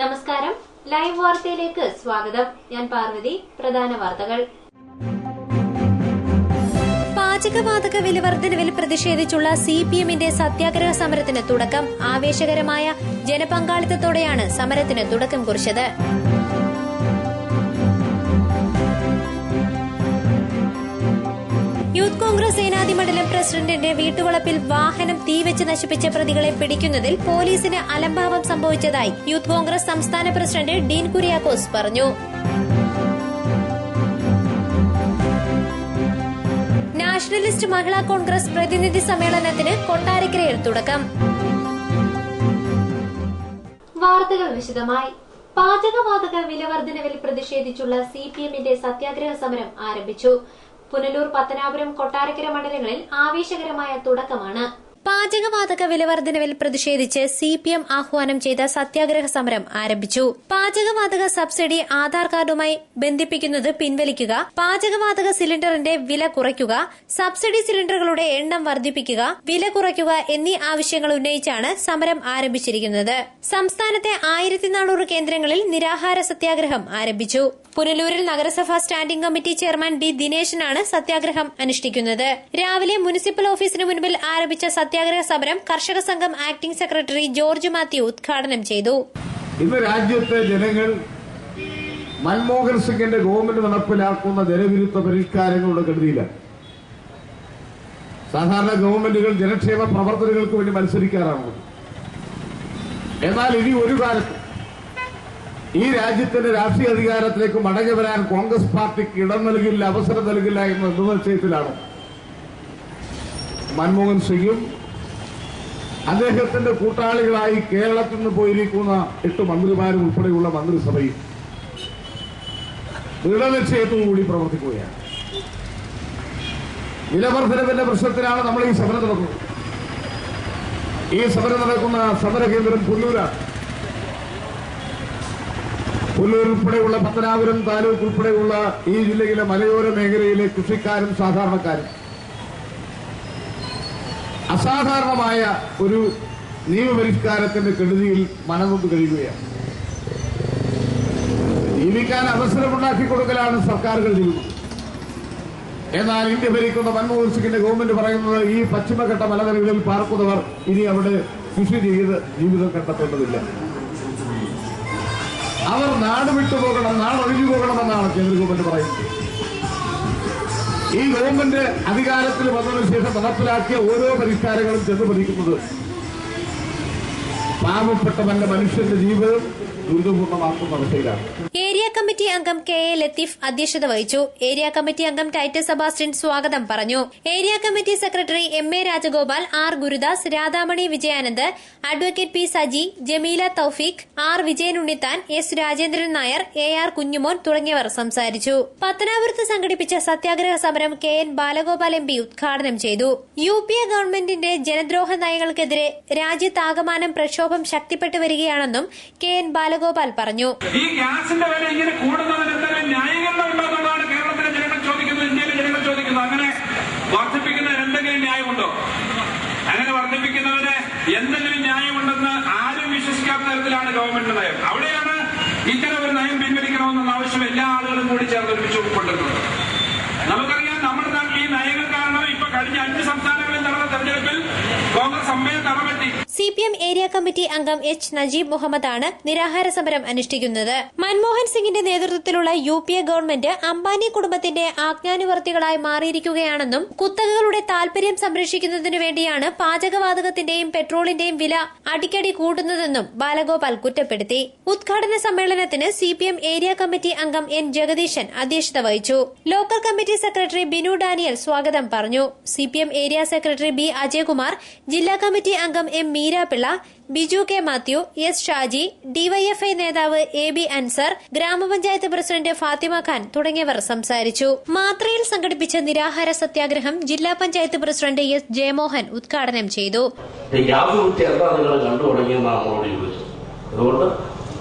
നമസ്കാരം, ലൈവ് വാർത്തയിലേക്ക് സ്വാഗതം. ഞാൻ പാർവതി. പ്രധാന വാർത്തകൾ. പാചകവാതക വിലവർദ്ധനവിൽ പ്രതിഷേധിച്ചുള്ള സിപിഎമ്മിന്റെ സത്യാഗ്രഹ സമരത്തിന് തുടക്കം. ആവേശകരമായ ജനപങ്കാളിത്തത്തോടെയാണ് സമരത്തിന് തുടക്കം കുറിച്ചത്. യൂത്ത് കോൺഗ്രസ് സേനാധി മണ്ഡലം പ്രസിഡന്റിന്റെ വീട്ടുവളപ്പിൽ വാഹനം തീവെച്ച് നശിപ്പിച്ച പ്രതികളെ പിടിക്കുന്നതിൽ പോലീസിന് അലംഭാവം സംഭവിച്ചതായി യൂത്ത് കോൺഗ്രസ് സംസ്ഥാന പ്രസിഡന്റ് ഡീൻ കുര്യാക്കോസ് പറഞ്ഞു. നാഷണലിസ്റ്റ് മഹിളാ കോൺഗ്രസ് പ്രതിനിധി സമ്മേളനത്തിന് കൊട്ടാരക്കരയിൽ തുടക്കം. വാർത്തകൾ വിശദമായി. പാചകവാതക വിലവർദ്ധനവിൽ പ്രതിഷേധിച്ചുള്ള സിപിഎമ്മിന്റെ സത്യാഗ്രഹ സമരം ആരംഭിച്ചു. പുനലൂർ, പത്തനാപുരം, കൊട്ടാരക്കര മണ്ഡലങ്ങളിൽ ആവേശകരമായ തുടക്കമാണ്. പാചകവാതക വിലവർദ്ധനവിൽ പ്രതിഷേധിച്ച് സിപിഎം ആഹ്വാനം ചെയ്ത സത്യാഗ്രഹ സമരം ആരംഭിച്ചു. പാചകവാതക സബ്സിഡി ആധാർ കാർഡുമായി ബന്ധിപ്പിക്കുന്നത് പിൻവലിക്കുക, പാചകവാതക സിലിണ്ടറിന്റെ വില കുറയ്ക്കുക, സബ്സിഡി സിലിണ്ടറുകളുടെ എണ്ണം വർദ്ധിപ്പിക്കുക, വില കുറയ്ക്കുക എന്നീ ആവശ്യങ്ങൾ ഉന്നയിച്ചാണ് സമരം ആരംഭിച്ചിരിക്കുന്നത്. സംസ്ഥാനത്തെ 1400 കേന്ദ്രങ്ങളിൽ നിരാഹാര സത്യാഗ്രഹം ആരംഭിച്ചു. പുനലൂരിൽ നഗരസഭാ സ്റ്റാൻഡിംഗ് കമ്മിറ്റി ചെയർമാൻ ഡി ദിനേശനാണ് സത്യാഗ്രഹം അനുഷ്ഠിക്കുന്നത്. രാവിലെ മുനിസിപ്പൽ ഓഫീസിന് മുൻപിൽ ആരംഭിച്ച സത്യാഗ്രഹ സമരം കർഷക സംഘം ആക്ടിംഗ് സെക്രട്ടറി ജോർജ് മാത്യു ഉദ്ഘാടനം ചെയ്തു. ഇന്ന് രാജ്യത്തെ ജനങ്ങൾ മൻമോഹൻ സിംഗിന്റെ ഗവൺമെന്റ് നടപ്പിലാക്കുന്ന ജനവിരുദ്ധ പരിഷ്കാരങ്ങളുടെ കെടുതിയിലാണ്. സാധാരണ ഗവൺമെന്റുകൾ ജനക്ഷേമ പ്രവർത്തനങ്ങൾക്ക് വേണ്ടി മത്സരിക്കാറാണ്. എന്നാൽ ഇനി ഒരു കാലത്ത് ഈ രാജ്യത്തിന്റെ രാഷ്ട്രീയ അധികാരത്തിലേക്ക് മടങ്ങി വരാൻ കോൺഗ്രസ് പാർട്ടിക്ക് ഇടം നൽകില്ല, അവസരം നൽകില്ല എന്ന ദൃഢനിശ്ചയത്തിലാണ് മൻമോഹൻ സിംഗും അദ്ദേഹത്തിന്റെ കൂട്ടാളികളായി കേരളത്തിൽ നിന്ന് പോയിരിക്കുന്ന 8 മന്ത്രിമാരും ഉൾപ്പെടെയുള്ള മന്ത്രിസഭയും ദൃഢനിശ്ചയത്തോടുകൂടി പ്രവർത്തിക്കുകയാണ്. വിലവർദ്ധനവിന്റെ പ്രശ്നത്തിലാണ് നമ്മൾ ഈ സമരം നടക്കുന്നത്. ഈ സമരം നടക്കുന്ന സമരകേന്ദ്രം പുല്ലൂരാണ്. പുല്ലൂർ ഉൾപ്പെടെയുള്ള പത്തനാപുരം താലൂക്ക് ഉൾപ്പെടെയുള്ള ഈ ജില്ലയിലെ മലയോര മേഖലയിലെ കൃഷിക്കാരും സാധാരണക്കാരും അസാധാരണമായ ഒരു നിയമപരിഷ്കാരത്തിന്റെ കെടുതിയിൽ മനംകൊണ്ട് കഴിയുകയാണ്. ജീവിക്കാൻ അവസരമുണ്ടാക്കി കൊടുക്കലാണ് സർക്കാരുകൾ ചെയ്യുന്നത്. എന്നാൽ ഇന്ത്യ ഭരിക്കുന്ന മൻമോഹൻ സിംഗിന്റെ ഗവൺമെന്റ് പറയുന്നത് ഈ പശ്ചിമഘട്ട മലനിരകളിൽ പാർക്കുന്നവർ ഇനി അവിടെ കൃഷി ചെയ്ത് ജീവിതം കണ്ടെത്തേണ്ടതില്ല, അവർ നാട് വിട്ടുപോകണം, നാടൊഴിഞ്ഞു പോകണമെന്നാണ് കേന്ദ്ര ഗവൺമെന്റ് പറയുന്നത്. ഈ ഗവൺമെന്റ് അധികാരത്തിൽ വന്നതിനു ശേഷം നടപ്പിലാക്കിയ ഓരോ പരിഷ്കാരങ്ങളും ചെന്ന് പതിക്കുന്നത് പാവപ്പെട്ടവന്റെ മനുഷ്യന്റെ ജീവിതം ദുരിതപൂർണ്ണമാക്കുന്ന അവസ്ഥയിലാണ്. ഏരിയ കമ്മിറ്റി അംഗം കെ എ ലത്തീഫ് അധ്യക്ഷത വഹിച്ചു. ഏരിയ കമ്മിറ്റി അംഗം ടൈറ്റസ് സെബാസ്റ്റ്യൻ സ്വാഗതം പറഞ്ഞു. Area committee secretary M A Rajagopal, R Gurudas, Radhamani Vijayanand, advocate P Saji, Jameela Thoufeeq, R Vijayanunnithan, S Rajendran Nair, A R Kunjumon തുടങ്ങിയവർ സംസാരിച്ചു. പത്തനാപുരത്ത് സംഘടിപ്പിച്ച സത്യാഗ്രഹ സമരം K N Balagopal M P ഉദ്ഘാടനം ചെയ്തു. UPA ഗവൺമെന്റിന്റെ ജനദ്രോഹ നയങ്ങൾക്കെതിരെ രാജ്യത്താകമാനം പ്രക്ഷോഭം ശക്തിപ്പെട്ടു വരികയാണെന്നും കെ എൻ ബാലഗോപാൽ പറഞ്ഞു. ഈ ഗ്യാസിന്റെ വില ഇങ്ങനെ കൂടുന്നതിന് എന്തെങ്കിലും ന്യായീകരണം ഉണ്ടോ എന്നുള്ളതാണ് കേരളത്തിലെ ജനങ്ങൾ ചോദിക്കുന്നത്, ഇന്ത്യയിലെ ജനങ്ങൾ ചോദിക്കുന്നത്. അങ്ങനെ വർദ്ധിപ്പിക്കുന്നതിന് എന്തെങ്കിലും ന്യായമുണ്ടോ? അങ്ങനെ വർദ്ധിപ്പിക്കുന്നതിന് എന്തെങ്കിലും ന്യായമുണ്ടെന്ന് ആരും വിശ്വസിക്കാത്ത തരത്തിലാണ് ഗവൺമെന്റ് നയം. അവിടെയാണ് ഇത്തരം ഒരു നയം പിൻവലിക്കണമെന്നുള്ള ആവശ്യം എല്ലാ ആളുകളും കൂടി ചേർന്ന് ഒരുമിച്ച് ഉൾക്കൊണ്ടിട്ടുണ്ട്. നമുക്കറിയാം, നമ്മുടെ നാട്ടിൽ ഈ നയങ്ങൾ കാരണം ഇപ്പൊ കഴിഞ്ഞ 5 സംസ്ഥാനങ്ങളിൽ നടന്ന തെരഞ്ഞെടുപ്പിൽ കോൺഗ്രസ് അമ്മയെ തടപറ്റി. CPM ഏരിയ കമ്മിറ്റി അംഗം എച്ച് നജീബ് മുഹമ്മദാണ് നിരാഹാര സമരം അനുഷ്ഠിക്കുന്നത്. മൻമോഹൻ സിംഗിന്റെ നേതൃത്വത്തിലുള്ള UPA ഗവൺമെന്റ് അംബാനി കുടുംബത്തിന്റെ ആജ്ഞാനുവർത്തികളായി മാറിയിരിക്കുകയാണെന്നും കുത്തകകളുടെ താൽപര്യം സംരക്ഷിക്കുന്നതിനു വേണ്ടിയാണ് പാചകവാതകത്തിന്റെയും പെട്രോളിന്റെയും വില അടിക്കടി കൂട്ടുന്നതെന്നും ബാലഗോപാൽ കുറ്റപ്പെടുത്തി. ഉദ്ഘാടന സമ്മേളനത്തിന് CPM ഏരിയ കമ്മിറ്റി അംഗം എൻ ജഗദീശൻ അധ്യക്ഷത വഹിച്ചു. Local committee secretary Binu Daniel സ്വാഗതം പറഞ്ഞു. CPM area secretary B Ajayakumar, ജില്ലാ കമ്മിറ്റി അംഗം M Meerapilla, Biju K Mathew, S Shaji, DYFI നേതാവ് AB അൻസർ, ഗ്രാമപഞ്ചായത്ത് പ്രസിഡന്റ് ഫാത്തിമ ഖാൻ തുടങ്ങിയവർ സംസാരിച്ചു. മാത്രയിൽ സംഘടിപ്പിച്ച നിരാഹാര സത്യാഗ്രഹം ജില്ലാ പഞ്ചായത്ത് പ്രസിഡന്റ് S ജയമോഹൻ ഉദ്ഘാടനം ചെയ്തു. അതുകൊണ്ട്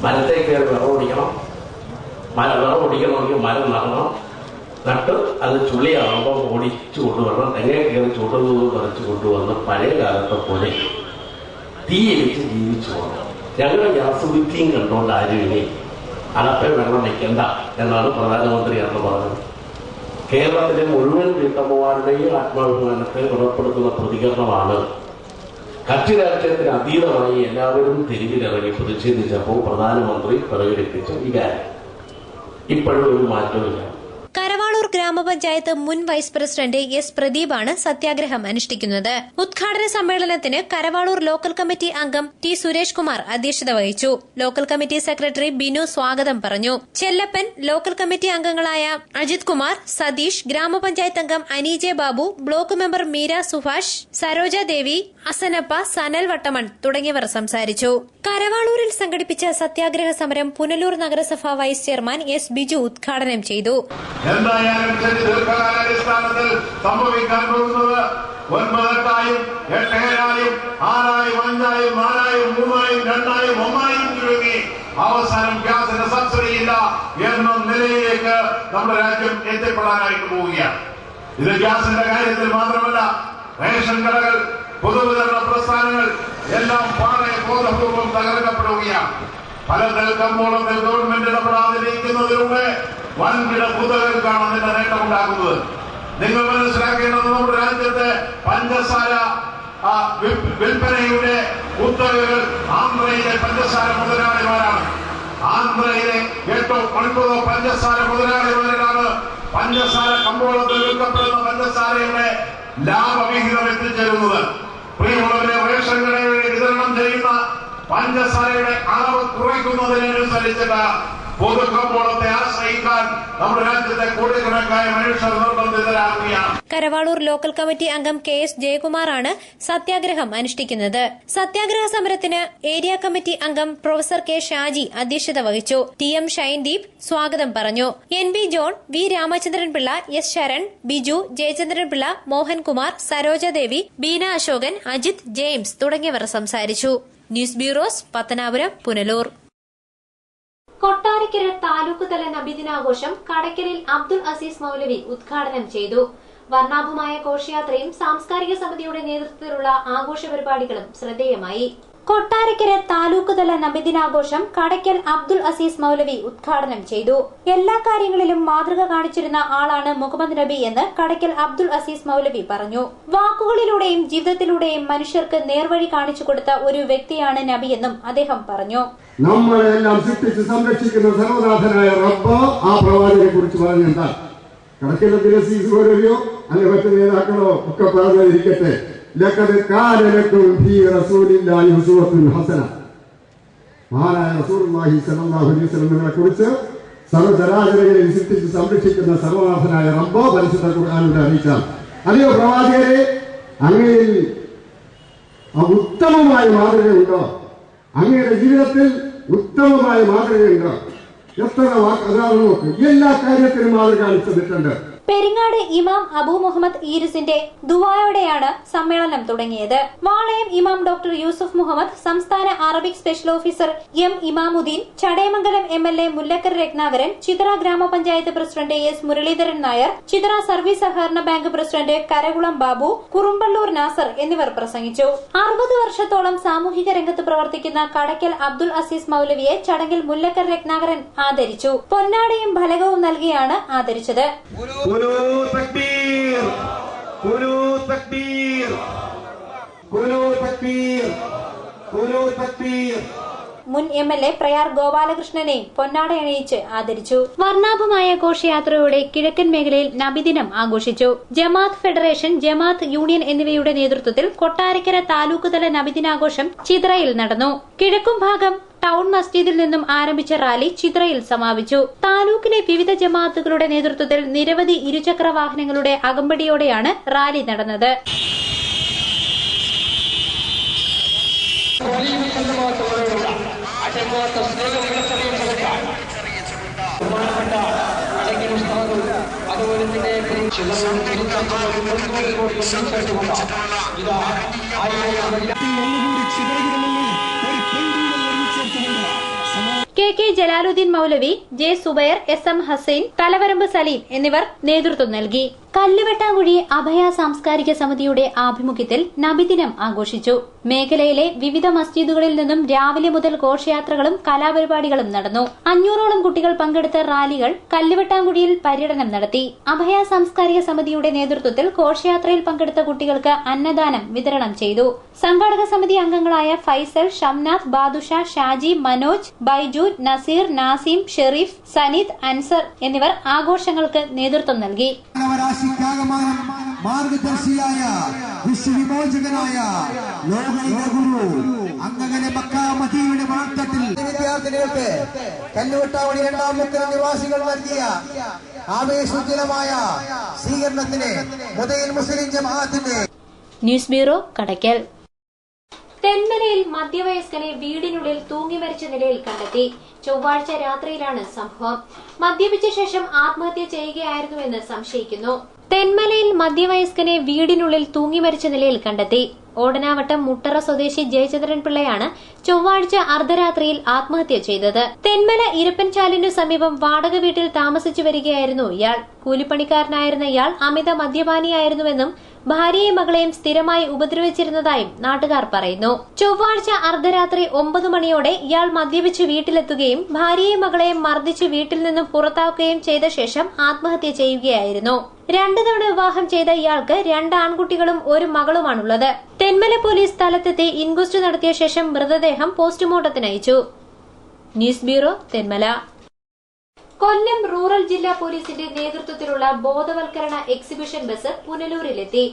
മരത്തെ കയറി വിളവൊടിക്കണമെങ്കിൽ മരം നടണം, നട്ട് അത് ചുള്ളിയാകുമ്പോൾ ഓടിച്ചു കൊണ്ടുവരണം. തെങ്ങ കയറി ചുടുന്നത് പറിച്ചു കൊണ്ടുവന്ന് പഴയ കാലത്തെ പോലെ തീയിലിച്ച് ജീവിച്ചു പോകണം. ഞങ്ങളുടെ ഗ്യാസ് വൃത്തിയും കണ്ടുകൊണ്ട് ആരും ഇനി അടപ്പേ വെള്ളം വയ്ക്കണ്ട എന്നാണ് പ്രധാനമന്ത്രി അന്ന് പറഞ്ഞത്. കേരളത്തിലെ മുഴുവൻ വീട്ടമ്മമാരുടെയും ആത്മാഭിമാനത്തെ ഉറപ്പെടുത്തുന്ന പ്രതികരണമാണ് കക്ഷി രാഷ്ട്രീയത്തിന് അതീതമായി എല്ലാവരും തെരുവിലിറങ്ങി പ്രതിഷേധിച്ചപ്പോൾ പ്രധാനമന്ത്രി പ്രകടിപ്പിച്ച വികാരം. ഇപ്പോഴും ഒരു മാറ്റമില്ല. കരവാളൂർ ഗ്രാമപഞ്ചായത്ത് മുൻ വൈസ് പ്രസിഡന്റ് എസ് പ്രദീപാണ് സത്യാഗ്രഹം അനുഷ്ഠിക്കുന്നത്. ഉദ്ഘാടന സമ്മേളനത്തിന് കരവാളൂർ ലോക്കൽ കമ്മിറ്റി അംഗം ടി സുരേഷ് കുമാർ അധ്യക്ഷത വഹിച്ചു. ലോക്കൽ കമ്മിറ്റി സെക്രട്ടറി ബിനു സ്വാഗതം പറഞ്ഞു. ചെല്ലപ്പൻ, ലോക്കൽ കമ്മിറ്റി അംഗങ്ങളായ അജിത് കുമാർ, സതീഷ്, ഗ്രാമപഞ്ചായത്ത് അംഗം അനീജെ ബാബു, ബ്ലോക്ക് മെമ്പർ മീര സുഭാഷ്, സരോജ ദേവി, അസനപ്പ, സനൽ വട്ടമൺ തുടങ്ങിയവർ സംസാരിച്ചു. കരവാളൂരിൽ സംഘടിപ്പിച്ച സത്യാഗ്രഹ സമരം പുനലൂർ നഗരസഭ വൈസ് ചെയർമാൻ എസ് ബിജു ഉദ്ഘാടനം ചെയ്തു. എന്തായാലും ദീർഘകാലാടിസ്ഥാനത്തിൽ സംഭവിക്കാൻ പോകുന്നത് 9-8 8-7 6 5 4 3 2 1 ചുരുങ്ങി അവസാനം ഗ്യാസിന് സബ്സിഡി ഇല്ല എന്ന നിലയിലേക്ക് നമ്മുടെ രാജ്യം എത്തിപ്പെടാനായിട്ട് പോവുകയാണ്. ഇത് ഗ്യാസിന്റെ കാര്യത്തിൽ മാത്രമല്ല, റേഷൻ കടകൾ, പൊതുവിതരണ പ്രസ്ഥാനങ്ങൾ എല്ലാം പാടെ ബോധപൂർവം തകർക്കപ്പെടുകയാണ്. പല കമ്പോളത്തിൽ ഗവൺമെന്റ് ഇടപെടാതിരിക്കുന്നതിലൂടെ വൻകിട ഭൂതകൾക്കാണ് അതിന്റെ നേട്ടമുണ്ടാകുന്നത്. നിങ്ങൾ മനസ്സിലാക്കേണ്ടത് നമ്മുടെ രാജ്യത്തെ പഞ്ചസാര വിൽപ്പനയുടെ കുത്തകകൾ ആന്ധ്രയിലെ പഞ്ചസാര മുതലാളിമാരാണ്. ആന്ധ്രയിലെ 8-9 പഞ്ചസാര മുതലാളിമാരാണ് പഞ്ചസാര കമ്പോളത്തിൽ വിൽക്കപ്പെടുന്ന പഞ്ചസാരയുടെ ലാഭവിഹിതം എത്തിച്ചേരുന്നത്. പ്രിയമുള്ളവരെ, റേഷൻ കടകളിൽ വിതരണം ചെയ്യുന്ന പഞ്ചസാരയുടെ അളവ് കുറയ്ക്കുന്നതിനനുസരിച്ചിട്ട് പൊതുകമ്പോളത്തെ ആശ്രയിക്കാൻ നമ്മുടെ രാജ്യത്തെ കോടിക്കണക്കായ മനുഷ്യർ നിർബന്ധിതരാകുകയാണ്. കരവാളൂർ ലോക്കൽ കമ്മിറ്റി അംഗം കെ എസ് ജയകുമാറാണ് സത്യാഗ്രഹം അനുഷ്ഠിക്കുന്നത്. സത്യാഗ്രഹ സമരത്തിന് ഏരിയ കമ്മിറ്റി അംഗം പ്രൊഫസർ കെ ഷാജി അധ്യക്ഷത വഹിച്ചു. ടി എം ഷൈൻദീപ് സ്വാഗതം പറഞ്ഞു. N B John, V Ramachandranpillai, S Saran, Biju, Jayachandranpillai, Mohankumar, Sarojadevi, Beena Asokan, Ajith, James തുടങ്ങിയവർ സംസാരിച്ചു. News bureaus, Pathanapuram, Punalur. കൊട്ടാരക്കര താലൂക്ക് തല നബിദിനാഘോഷം കടയ്ക്കലിൽ അബ്ദുൾ അസീസ് മൌലവി ഉദ്ഘാടനം ചെയ്തു. വർണ്ണാഭമായ ഘോഷയാത്രയും സാംസ്കാരിക സമിതിയുടെ നേതൃത്വത്തിലുള്ള ആഘോഷ പരിപാടികളും ശ്രദ്ധേയമായി. കൊട്ടാരക്കര താലൂക്ക് തല നബിദിനാഘോഷം കടയ്ക്കൽ അബ്ദുൾ അസീസ് മൌലവി ഉദ്ഘാടനം ചെയ്തു. എല്ലാ കാര്യങ്ങളിലും മാതൃക കാണിച്ചിരുന്ന ആളാണ് മുഹമ്മദ് നബി എന്ന് കടയ്ക്കൽ അബ്ദുൾ അസീസ് മൌലവി പറഞ്ഞു. വാക്കുകളിലൂടെയും ജീവിതത്തിലൂടെയും മനുഷ്യർക്ക് നേർവഴി കാണിച്ചു കൊടുത്ത ഒരു വ്യക്തിയാണ് നബി എന്നും അദ്ദേഹം പറഞ്ഞു. നമ്മളെല്ലാം സൃഷ്ടിച്ച് സംരക്ഷിക്കുന്ന സർവനാഥനായ റബ്ബ് ആ പ്രവാചകനെ കുറിച്ച് പറഞ്ഞെന്താ? കടയ്ക്കൽ അബ്ദുൾ അസീസ് മൗലവിയോ അല്ലെ മറ്റു നേതാക്കളോ ഒക്കെ പറഞ്ഞിരിക്കട്ടെ, മഹാനായ റസൂലുള്ളാഹി സ്വല്ലല്ലാഹു അലൈഹി വസല്ലമയെ കുറിച്ച് സർവ്വചരാചരങ്ങളെ സൃഷ്ടിച്ച് സംരക്ഷിക്കുന്ന സർവനാഥനായ റബ്ബ് പരിശുദ്ധ ഖുർആനിലൂടെ അറിയിച്ചാൽ, അല്ലയോ പ്രവാചകരെ, അങ്ങയിൽ ഉത്തമമായ മാതൃകയുണ്ടോ? അങ്ങയുടെ ജീവിതത്തിൽ ഉത്തമമായ മാതൃകയുണ്ടോ? എത്ര അതാണ് നോക്ക്, എല്ലാ കാര്യത്തിലും മാതൃക കാണിച്ചിട്ടുണ്ട്. പെരിങ്ങാട് ഇമാം അബു മുഹമ്മദ് ഈരിസിന്റെ ദുആയോടെയാണ് സമ്മേളനം തുടങ്ങിയത്. വാളയം ഇമാം ഡോക്ടർ യൂസുഫ് മുഹമ്മദ്, സംസ്ഥാന Arabic special officer M Imamuddin, Chadayamangalam MLA Mullakkara Ratnakaran, Chithra ഗ്രാമപഞ്ചായത്ത് president S Muraleedharan Nair, Chithra service സഹകരണ ബാങ്ക് പ്രസിഡന്റ് കരകുളം ബാബു, കുറുമ്പള്ളൂർ നാസർ എന്നിവർ പ്രസംഗിച്ചു. 60 വർഷത്തോളം സാമൂഹിക രംഗത്ത് പ്രവർത്തിക്കുന്ന കടയ്ക്കൽ അബ്ദുൾ അസീസ് മൌലവിയെ ചടങ്ങിൽ മുല്ലക്കർ രത്നാകരൻ ആദരിച്ചു. പൊന്നാടയും ഫലകവും നൽകിയാണ് ആദരിച്ചത്. മുൻ എംഎൽഎ പ്രയാർ ഗോപാലകൃഷ്ണനെയും പൊന്നാട അണിയിച്ച് ആദരിച്ചു. വർണ്ണാഭമായ ഘോഷയാത്രയോടെ കിഴക്കൻ മേഖലയിൽ നബിദിനം ആഘോഷിച്ചു. ജമാഅത്ത് ഫെഡറേഷൻ, ജമാഅത്ത് യൂണിയൻ എന്നിവയുടെ നേതൃത്വത്തിൽ കൊട്ടാരക്കര താലൂക്ക് തല നബിദിനാഘോഷം ചിത്രയിൽ നടന്നു. കിഴക്കും ഭാഗം ടൌൺ മസ്ജിദിൽ നിന്നും ആരംഭിച്ച റാലി ചിത്രയിൽ സമാപിച്ചു. താലൂക്കിലെ വിവിധ ജമാഅത്തുകളുടെ നേതൃത്വത്തിൽ നിരവധി ഇരുചക്ര വാഹനങ്ങളുടെ അകമ്പടിയോടെയാണ് റാലി നടന്നത്. K K Jalaluddin Maulavi, J Subair, S M Hasain, Thalavaramb Saleem എന്നിവർ നേതൃത്വം നൽകി. കല്ലുവെട്ടാങ്കുഴി അഭയ സാംസ്കാരിക സമിതിയുടെ ആഭിമുഖ്യത്തിൽ നബിദിനം ആഘോഷിച്ചു. മേഖലയിലെ വിവിധ മസ്ജിദുകളിൽ നിന്നും രാവിലെ മുതൽ ഘോഷയാത്രകളും കലാപരിപാടികളും നടന്നു. 500ഓളം കുട്ടികൾ പങ്കെടുത്ത റാലികൾ കല്ലുവെട്ടാങ്കുഴിയിൽ പര്യടനം നടത്തി. അഭയ സാംസ്കാരിക സമിതിയുടെ നേതൃത്വത്തിൽ ഘോഷയാത്രയിൽ പങ്കെടുത്ത കുട്ടികൾക്ക് അന്നദാനം വിതരണം ചെയ്തു. സംഘാടക സമിതി അംഗങ്ങളായ ഫൈസൽ, ഷംനാഥ്, ബാദുഷ, ഷാജി, മനോജ്, ബൈജു, നസീർ, നാസിം, ഷെരീഫ്, സനീദ്, അൻസർ എന്നിവർ ആഘോഷങ്ങൾക്ക് നേതൃത്വം നൽകി. മാർഗദർശിയായ വിശ്വവിമോചകനായ ലോകൈക ഗുരു അങ്ങനെ മക്ക മദീനയുടെ മാർത്തട്ടിൽ വിദ്യാർത്ഥിനികൾക്ക് കല്ലുവെട്ടാവണി 2ാം മുക്കിലെ നിവാസികൾ നൽകിയ ആവേശോജ്വലമായ സ്വീകരണത്തിന് മുതയിൽ മുസ്ലിം ജമാഅത്തിന്റെ ന്യൂസ് ബ്യൂറോ കടയ്ക്കൽ. തെന്മലയിൽ മധ്യവയസ്കനെ വീടിനുള്ളിൽ തൂങ്ങി മരിച്ച നിലയിൽ കണ്ടെത്തി. ചൊവ്വാഴ്ച രാത്രിയിലാണ് സംഭവം. മദ്യപിച്ച ശേഷം ആത്മഹത്യ ചെയ്യുകയായിരുന്നുവെന്ന് സംശയിക്കുന്നു. തെന്മലയിൽ മധ്യവയസ്കനെ വീടിനുള്ളിൽ തൂങ്ങി മരിച്ച നിലയിൽ കണ്ടെത്തി. ഓടനാവട്ടം മുട്ടറ സ്വദേശി ജയചന്ദ്രൻ പിള്ളയാണ് ചൊവ്വാഴ്ച അർദ്ധരാത്രിയിൽ ആത്മഹത്യ ചെയ്തത്. തെന്മല ഇരപ്പൻചാലിനു സമീപം വാടക വീട്ടിൽ താമസിച്ചു വരികയായിരുന്നു ഇയാൾ. കൂലിപ്പണിക്കാരനായിരുന്ന ഇയാൾ അമിത മദ്യപാനിയായിരുന്നുവെന്നും ഭാര്യയെയും മകളെയും സ്ഥിരമായി ഉപദ്രവിച്ചിരുന്നതായും നാട്ടുകാർ പറയുന്നു. ചൊവ്വാഴ്ച അർദ്ധരാത്രി 9 മണിയോടെ ഇയാൾ മദ്യപിച്ച് വീട്ടിലെത്തുകയും ഭാര്യയെയും മകളെയും മർദ്ദിച്ച് വീട്ടിൽ നിന്നും പുറത്താക്കുകയും ചെയ്ത ശേഷം ആത്മഹത്യ ചെയ്യുകയായിരുന്നു. 2 തവണ വിവാഹം ചെയ്ത ഇയാൾക്ക് 2 ആൺകുട്ടികളും 1 മകളുമാണുള്ളത്. തെന്മല പോലീസ് സ്ഥലത്തെത്തി ഇൻക്വസ്റ്റ് നടത്തിയ ശേഷം മൃതദേഹം പോസ്റ്റ്മോർട്ടത്തിന് അയച്ചു. News bureau Thenmala. Kollam rural ജില്ലാ പോലീസിന്റെ നേതൃത്വത്തിലുള്ള ബോധവൽക്കരണ എക്സിബിഷൻ ബസ് പുനലൂരിലെത്തി.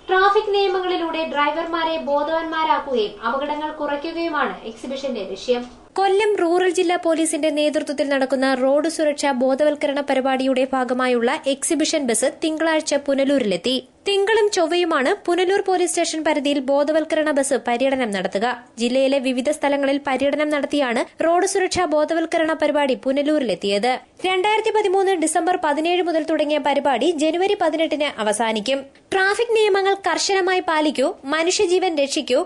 ട്രാഫിക് നിയമങ്ങളിലൂടെ ഡ്രൈവർമാരെ ബോധവാന്മാരാക്കുകയും അപകടങ്ങൾ കുറയ്ക്കുകയുമാണ് എക്സിബിഷന്റെ ലക്ഷ്യം. കൊല്ലം റൂറൽ ജില്ലാ പോലീസിന്റെ നേതൃത്വത്തിൽ നടക്കുന്ന റോഡ് സുരക്ഷാ ബോധവൽക്കരണ പരിപാടിയുടെ ഭാഗമായുള്ള എക്സിബിഷൻ ബസ് തിങ്കളാഴ്ച പുനലൂരിലെത്തി. തിങ്കളും ചൊവ്വയുമാണ് പുനലൂർ പോലീസ് സ്റ്റേഷൻ പരിധിയിൽ ബോധവൽക്കരണ ബസ് പര്യടനം നടത്തുക. ജില്ലയിലെ വിവിധ സ്ഥലങ്ങളിൽ പര്യടനം നടത്തിയാണ് റോഡ് സുരക്ഷാ ബോധവൽക്കരണ പരിപാടി പുനലൂരിലെത്തിയത്. 2013 ഡിസംബർ 17 മുതൽ തുടങ്ങിയ പരിപാടി ജനുവരി 18 അവസാനിക്കും. ട്രാഫിക് നിയമങ്ങൾ കർശനമായി പാലിക്കൂ, മനുഷ്യജീവൻ രക്ഷിക്കൂ,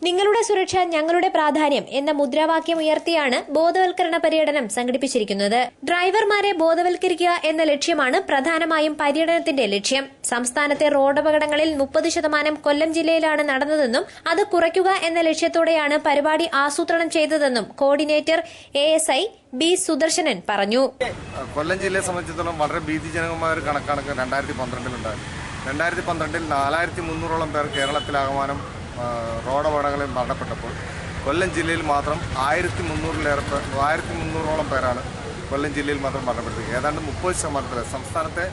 നിങ്ങളുടെ സുരക്ഷ ഞങ്ങളുടെ പ്രാധാന്യം എന്ന മുദ്രാവാക്യം ഉയർത്തിയാണ് ബോധവൽക്കരണ പര്യടനം സംഘടിപ്പിച്ചിരിക്കുന്നത്. ഡ്രൈവർമാരെ ബോധവൽക്കരിക്കുക എന്ന ലക്ഷ്യമാണ് പ്രധാനമായും പര്യടനത്തിന്റെ ലക്ഷ്യം. സംസ്ഥാനത്തെ റോഡപകടങ്ങളിൽ 30% കൊല്ലം ജില്ലയിലാണ് നടന്നതെന്നും അത് കുറയ്ക്കുക എന്ന ലക്ഷ്യത്തോടെയാണ് പരിപാടി ആസൂത്രണം ചെയ്തതെന്നും കോർഡിനേറ്റർ ASI B സുദർശനൻ പറഞ്ഞു. കൊല്ലം ജില്ലയെ സംബന്ധിച്ചിടത്തോളം വളരെ ഭീതിജനകമായ ഒരു കണക്കാണ് 2012 ഉണ്ടായത്. 2012 4300ഓളം പേർ കേരളത്തിലാകമാനം റോഡപകടങ്ങളിൽ മരണപ്പെട്ടപ്പോൾ കൊല്ലം ജില്ലയിൽ മാത്രം 1300ഓളം പേരാണ് കൊല്ലം ജില്ലയിൽ മാത്രം മരണപ്പെട്ടത്. ഏതാണ്ട് 30% സംസ്ഥാനത്തെ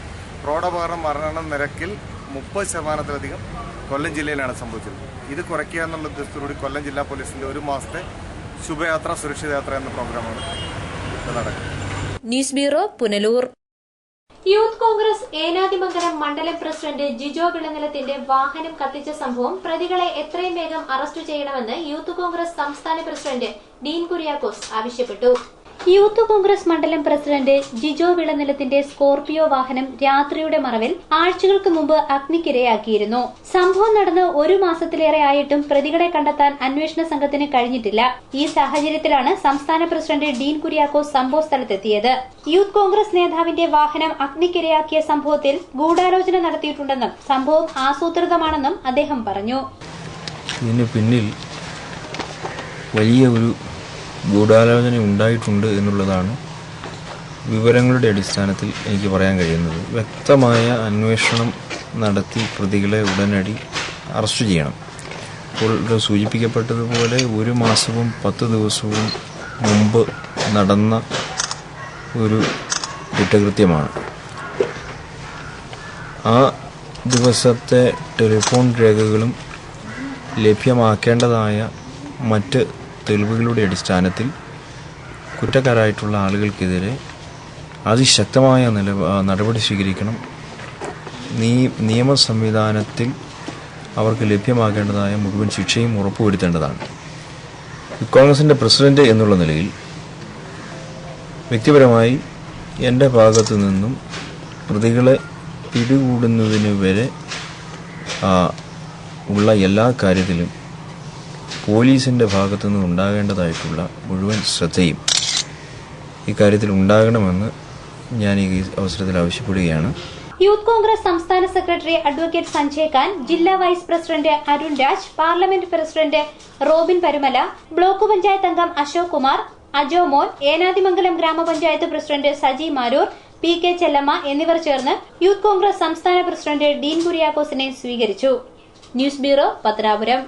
റോഡപകട മരണ നിരക്കിൽ 30%-ലധികം കൊല്ലം ജില്ലയിലാണ് സംഭവിച്ചത്. ഇത് കുറയ്ക്കുക എന്നുള്ള ഉദ്ദേശത്തോടുകൂടി കൊല്ലം ജില്ലാ പോലീസിന്റെ 1 മാസത്തെ ശുഭയാത്ര സുരക്ഷിത യാത്ര എന്ന പ്രോഗ്രാമാണ് നടക്കുന്നത്. News bureau Punalur. Youth Congress Enathimangalam മണ്ഡലം പ്രസിഡന്റ് ജിജോ വിളനിലത്തിന്റെ വാഹനം കത്തിച്ച സംഭവം പ്രതികളെ എത്രയും വേഗം അറസ്റ്റ് ചെയ്യണമെന്ന് യൂത്ത് കോൺഗ്രസ് സംസ്ഥാന പ്രസിഡന്റ് ഡീൻ കുര്യാക്കോസ് ആവശ്യപ്പെട്ടു. യൂത്ത് കോൺഗ്രസ് മണ്ഡലം പ്രസിഡന്റ് ജിജോ വിളനിലത്തിന്റെ സ്കോർപിയോ വാഹനം രാത്രിയുടെ മറവിൽ ആഴ്ചകൾക്ക് മുമ്പ് അഗ്നിക്കിരയാക്കിയിരുന്നു. സംഭവം നടന്ന് 1 മാസത്തിലേറെ ആയിട്ടും പ്രതികളെ കണ്ടെത്താൻ അന്വേഷണ സംഘത്തിന് കഴിഞ്ഞിട്ടില്ല. ഈ സാഹചര്യത്തിലാണ് സംസ്ഥാന പ്രസിഡന്റ് ഡീൻ കുര്യാക്കോസ് സംഭവ സ്ഥലത്തെത്തിയത്. യൂത്ത് കോൺഗ്രസ് നേതാവിന്റെ വാഹനം അഗ്നിക്കിരയാക്കിയ സംഭവത്തിൽ ഗൂഢാലോചന നടത്തിയിട്ടുണ്ടെന്നും സംഭവം ആസൂത്രിതമാണെന്നും അദ്ദേഹം പറഞ്ഞു. ഇതിന് പിന്നിൽ വലിയ ഒരു ഗൂഢാലോചന ഉണ്ടായിട്ടുണ്ട് എന്നുള്ളതാണ് വിവരങ്ങളുടെ അടിസ്ഥാനത്തിൽ എനിക്ക് പറയാൻ കഴിയുന്നത്. വ്യക്തമായ അന്വേഷണം നടത്തി പ്രതികളെ ഉടനടി അറസ്റ്റ് ചെയ്യണം. ഇപ്പോൾ സൂചിപ്പിക്കപ്പെട്ടതുപോലെ 1 മാസവും 10 ദിവസവും മുമ്പ് നടന്ന ഒരു കുറ്റകൃത്യമാണ്. ആ ദിവസത്തെ ടെലിഫോൺ രേഖകളും ലഭ്യമാക്കേണ്ടതായ മറ്റ് തെളിവുകളുടെ അടിസ്ഥാനത്തിൽ കുറ്റക്കാരായിട്ടുള്ള ആളുകൾക്കെതിരെ അതിശക്തമായ നടപടി സ്വീകരിക്കണം. നിയമ സംവിധാനത്തിൽ അവർക്ക് ലഭ്യമാക്കേണ്ടതായ മുഴുവൻ ശിക്ഷയും ഉറപ്പുവരുത്തേണ്ടതാണ്. കോൺഗ്രസിൻ്റെ പ്രസിഡന്റ് എന്നുള്ള നിലയിൽ വ്യക്തിപരമായി എൻ്റെ ഭാഗത്തു നിന്നും പ്രതികളെ പിടികൂടുന്നതിന് വരെ ഉള്ള എല്ലാ കാര്യത്തിലും പോലീസിൻ്റെ ഭാഗത്തുനിന്ന് ഉണ്ടാകേണ്ടതായിട്ടുള്ള മുഴുവൻ ശ്രദ്ധയും ഇക്കാര്യത്തിൽ ഉണ്ടാകണമെന്ന് ഞാൻ ഈ അവസരത്തിൽ ആവശ്യപ്പെടുകയാണ്. യൂത്ത് കോൺഗ്രസ് സംസ്ഥാന സെക്രട്ടറി അഡ്വക്കേറ്റ് സഞ്ജയ് ഖാൻ, ജില്ലാ vice president Arun Raj, parliament president Robin Parumala, block panchayat അംഗം അശോക് കുമാർ, അജോ മോൻ, ഏനാദിമംഗലം ഗ്രാമപഞ്ചായത്ത് president Saji Maroor, P K Chellamma എന്നിവർ ചേർന്ന് യൂത്ത് കോൺഗ്രസ് സംസ്ഥാന പ്രസിഡന്റ് ഡീൻ കുര്യാക്കോസിനെ സ്വീകരിച്ചു. News bureau, Pathanapuram.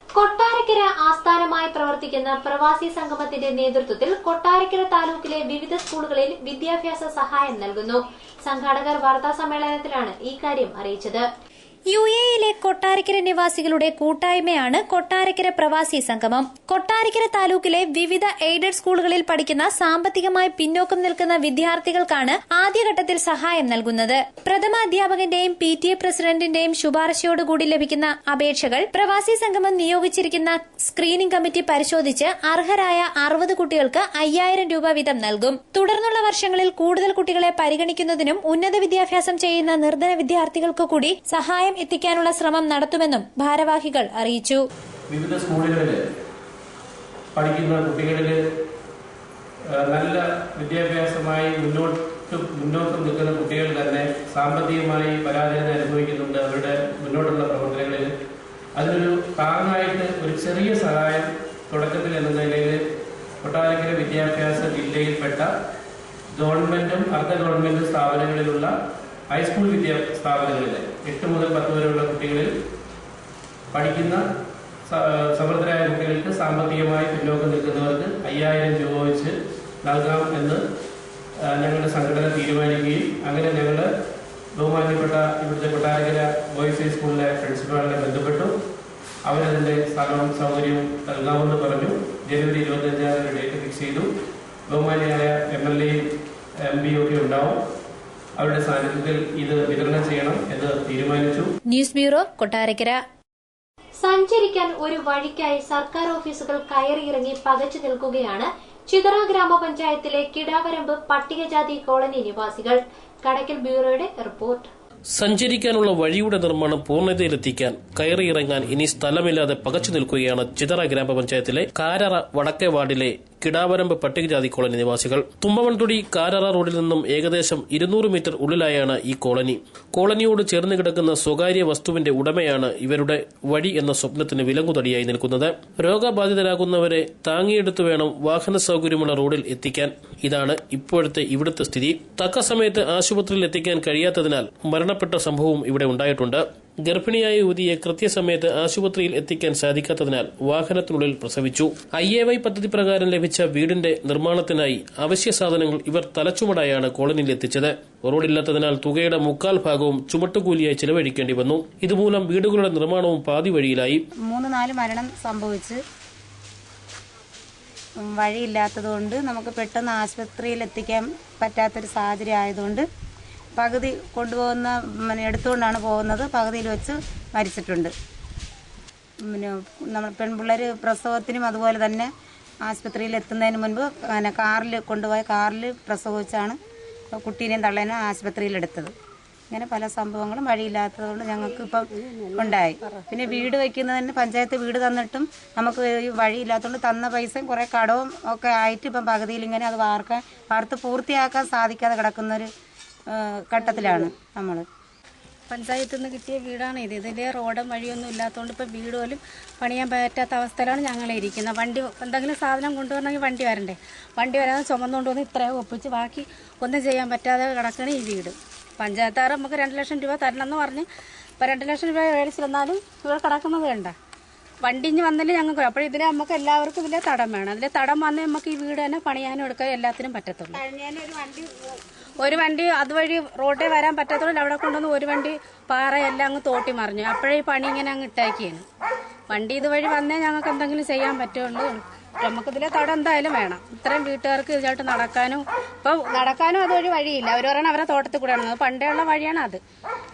കൊട്ടാരക്കര ആസ്ഥാനമായി പ്രവർത്തിക്കുന്ന പ്രവാസി സംഗമത്തിന്റെ നേതൃത്വത്തിൽ കൊട്ടാരക്കര താലൂക്കിലെ വിവിധ സ്കൂളുകളിൽ വിദ്യാഭ്യാസ സഹായം നൽകുന്നു. സംഘാടകർ വാർത്താസമ്മേളനത്തിലാണ് ഇക്കാര്യം അറിയിച്ചത്. UAEയിലെ കൊട്ടാരക്കര നിവാസികളുടെ കൂട്ടായ്മയാണ് കൊട്ടാരക്കര പ്രവാസി സംഗമം. കൊട്ടാരക്കര താലൂക്കിലെ വിവിധ എയ്ഡഡ് സ്കൂളുകളിൽ പഠിക്കുന്ന സാമ്പത്തികമായി പിന്നോക്കം നിൽക്കുന്ന വിദ്യാർത്ഥികൾക്കാണ് ആദ്യഘട്ടത്തിൽ സഹായം നൽകുന്നത്. പ്രഥമ അധ്യാപകന്റെയും PTA പ്രസിഡന്റിന്റെയും ശുപാർശയോടുകൂടി ലഭിക്കുന്ന അപേക്ഷകൾ പ്രവാസി സംഗമം നിയോഗിച്ചിരിക്കുന്ന സ്ക്രീനിംഗ് കമ്മിറ്റി പരിശോധിച്ച് അർഹരായ 60 കുട്ടികൾക്ക് 5000 രൂപ വീതം നൽകും. തുടർന്നുള്ള വർഷങ്ങളിൽ കൂടുതൽ കുട്ടികളെ പരിഗണിക്കുന്നതിനും ഉന്നത വിദ്യാഭ്യാസം ചെയ്യുന്ന നിർധന വിദ്യാർത്ഥികൾക്ക് കൂടി സഹായം എത്തിക്കാനുള്ള ശ്രമം നടത്തുമെന്നും ഭാരവാഹികൾ അറിയിച്ചു. വിവിധ സ്കൂളുകളിൽ പഠിക്കുന്ന കുട്ടികളിൽ നല്ല വിദ്യാഭ്യാസമായി മുന്നോക്കം നിൽക്കുന്ന കുട്ടികൾ തന്നെ സാമ്പത്തികമായി പരാധീനത അനുഭവിക്കുന്നുണ്ട്. അവരുടെ മുന്നോട്ടുള്ള പ്രവർത്തനങ്ങളിൽ അതിനൊരു കാരണമായിട്ട് ഒരു ചെറിയ സഹായം തുടക്കത്തിൽ എന്ന നിലയിൽ കൊട്ടാരക്കര വിദ്യാഭ്യാസ ജില്ലയിൽപ്പെട്ട ഗവൺമെന്റും അർദ്ധ ഗവൺമെന്റ് സ്ഥാപനങ്ങളിലുള്ള ഹൈസ്കൂൾ സ്ഥാപനങ്ങളിൽ 8 മുതൽ 10 വരെയുള്ള കുട്ടികളിൽ പഠിക്കുന്ന സമർത്ഥരായ കുട്ടികൾക്ക് സാമ്പത്തികമായി പിന്നോക്കം നിൽക്കുന്നവർക്ക് 5000 രൂപ വെച്ച് നൽകാം എന്ന് ഞങ്ങളുടെ സംഘടന തീരുമാനിക്കുകയും അങ്ങനെ ഞങ്ങൾ ബഹുമാന്യപ്പെട്ട ഇവിടുത്തെ കൊട്ടാരക്കര ബോയ്സ് ഹൈസ്കൂളിലെ പ്രിൻസിപ്പാളിനെ ബന്ധപ്പെട്ടു. അവരതിൻ്റെ സ്ഥലവും സൗകര്യവും നൽകാമെന്ന് പറഞ്ഞു. ജനുവരി 25 ഡേറ്റ് ഫിക്സ് ചെയ്തു. ബഹുമാന്യനായ MLAയും MP ഒക്കെ ഉണ്ടാവും. അവരുടെ സാന്നിധ്യത്തിൽ ഇത് വിതരണം ചെയ്യണം എന്ന് തീരുമാനിച്ചു. News bureau, Kottarakkara. സഞ്ചരിക്കാൻ ഒരു വഴിക്കായി സർക്കാർ ഓഫീസുകൾ കയറിയിറങ്ങി പകച്ചു നിൽക്കുകയാണ് ചിതറ ഗ്രാമപഞ്ചായത്തിലെ കിടാവരമ്പ് പട്ടികജാതി കോളനി നിവാസികൾ. കടക്കൽ ബ്യൂറോയുടെ റിപ്പോർട്ട്. സഞ്ചരിക്കാനുള്ള വഴിയുടെ നിർമ്മാണം പൂർണ്ണതയിലെത്തിക്കാൻ കയറിയിറങ്ങാൻ ഇനി സ്ഥലമില്ലാതെ പകച്ചു നിൽക്കുകയാണ് ചിതറ ഗ്രാമപഞ്ചായത്തിലെ കാരറ വടക്കേ വാർഡിലെ കിടാവരമ്പ് പട്ടികജാതി കോളനി നിവാസികൾ. തുമ്പമൺതുടി കാരറ റോഡിൽ നിന്നും ഏകദേശം 200 മീറ്റർ ഉള്ളിലായാണ് ഈ കോളനി. കോളനിയോട് ചേർന്ന് കിടക്കുന്ന സ്വകാര്യ വസ്തുവിന്റെ ഉടമയാണ് ഇവരുടെ വഴി എന്ന സ്വപ്നത്തിന് വിലങ്ങുതടിയായി നിൽക്കുന്നത്. രോഗബാധിതരാകുന്നവരെ താങ്ങിയെടുത്തു വേണം വാഹന സൌകര്യമുള്ള റോഡിൽ എത്തിക്കാൻ. ഇതാണ് ഇപ്പോഴത്തെ ഇവിടുത്തെ സ്ഥിതി. തക്ക സമയത്ത് ആശുപത്രിയിൽ എത്തിക്കാൻ കഴിയാത്തതിനാൽ മരണപ്പെട്ട സംഭവവും ഇവിടെ ഉണ്ടായിട്ടുണ്ട്. ഗർഭിണിയായ യുവതിയെ കൃത്യസമയത്ത് ആശുപത്രിയിൽ എത്തിക്കാൻ സാധിക്കാത്തതിനാൽ വാഹനത്തിനുള്ളിൽ പ്രസവിച്ചു. IAY പദ്ധതി പ്രകാരം ലഭിച്ച വീടിന്റെ നിർമ്മാണത്തിനായി അവശ്യ സാധനങ്ങൾ ഇവർ തലച്ചുമടായാണ് കോളനിയിൽ എത്തിച്ചത്. റോഡില്ലാത്തതിനാൽ തുകയുടെ 3/4 ഭാഗവും ചുമട്ടുകൂലിയായി ചിലവഴിക്കേണ്ടി വന്നു. ഇതുമൂലം വീടുകളുടെ നിർമ്മാണവും പാതി വഴിയിലായി. 3-4 മരണം സംഭവിച്ച് വഴിയില്ലാത്തതുകൊണ്ട് നമുക്ക് പെട്ടെന്ന് ആശുപത്രിയിൽ എത്തിക്കാൻ പറ്റാത്തൊരു സാഹചര്യം ആയതുകൊണ്ട് പകുതി കൊണ്ടുപോകുന്ന എടുത്തുകൊണ്ടാണ് പോകുന്നത്. പകുതിയിൽ വെച്ച് മരിച്ചിട്ടുണ്ട്. പിന്നെ നമ്മൾ പെൺപിള്ളേർ പ്രസവത്തിനും അതുപോലെ തന്നെ ആശുപത്രിയിൽ എത്തുന്നതിന് മുൻപ് കാറിൽ കൊണ്ടുപോയ കാറിൽ പ്രസവിച്ചാണ് കുട്ടീനെയും തള്ളേനും ആശുപത്രിയിൽ എടുത്തത്. ഇങ്ങനെ പല സംഭവങ്ങളും വഴിയില്ലാത്തതുകൊണ്ട് ഞങ്ങൾക്ക് ഇപ്പം ഉണ്ടായി. പിന്നെ വീട് വയ്ക്കുന്നതിന് പഞ്ചായത്ത് വീട് തന്നിട്ടും നമുക്ക് വഴിയില്ലാത്തതുകൊണ്ട് തന്ന പൈസയും കുറേ കടവും ഒക്കെ ആയിട്ട് ഇപ്പം പകുതിയിൽ ഇങ്ങനെ അത് വാർത്ത് പൂർത്തിയാക്കാൻ സാധിക്കാതെ കിടക്കുന്നൊരു ഘട്ടത്തിലാണ് നമ്മൾ. പഞ്ചായത്തിൽ നിന്ന് കിട്ടിയ വീടാണ് ഇത്. ഇതിൻ്റെ റോഡും വഴിയൊന്നും ഇല്ലാത്തതുകൊണ്ട് ഇപ്പോൾ വീട് പോലും പണിയാൻ പറ്റാത്ത അവസ്ഥയിലാണ് ഞങ്ങളിരിക്കുന്നത്. വണ്ടി എന്തെങ്കിലും സാധനം കൊണ്ടുവരണമെങ്കിൽ വണ്ടി വരണ്ടേ. വണ്ടി വരാതെ ചുമന്നുകൊണ്ട് വന്ന് ഇത്രയും ഒപ്പിച്ച് ബാക്കി ഒന്നും ചെയ്യാൻ പറ്റാതെ കിടക്കണ ഈ വീട്. പഞ്ചായത്തുകാർ നമുക്ക് 2 ലക്ഷം രൂപ തരണമെന്ന് പറഞ്ഞ് ഇപ്പോൾ 2 ലക്ഷം രൂപ മേടിച്ചിരുന്നാലും ഇവിടെ കിടക്കുന്നത് വേണ്ട. വണ്ടി ഇഞ്ഞ് വന്നില്ല ഞങ്ങൾക്ക്. അപ്പോൾ ഇതിൽ നമുക്ക് എല്ലാവർക്കും ഇതിലെ തടം വേണം. അതിലെ തടം വന്നേ നമുക്ക് ഈ വീട് തന്നെ പണിയാനും എടുക്കാനും എല്ലാത്തിനും പറ്റത്തുള്ളൂ. ഒരു വണ്ടി അതുവഴി റോഡിൽ വരാൻ പറ്റാത്തതുകൊണ്ട് അവിടെ കൊണ്ടുവന്ന് ഒരു വണ്ടി പാറയെല്ലാം അങ്ങ് തോട്ടി മറിഞ്ഞു. അപ്പോഴേ ഈ പണി ഇങ്ങനെ അങ്ങ് ഇട്ടാക്കിയാണ്. വണ്ടി ഇതുവഴി വന്നേ ഞങ്ങൾക്ക് എന്തെങ്കിലും ചെയ്യാൻ പറ്റുള്ളൂ. നമുക്കിതിലെ തടം എന്തായാലും വേണം. ഇത്രയും വീട്ടുകാർക്ക് ഇതായിട്ട് നടക്കാനും അതുവഴി വഴിയില്ല. അവർ പറയണം അവരെ തോട്ടത്തിൽ കൂടെയാണ്. അത് പണ്ടേ ഉള്ള വഴിയാണ് അത്.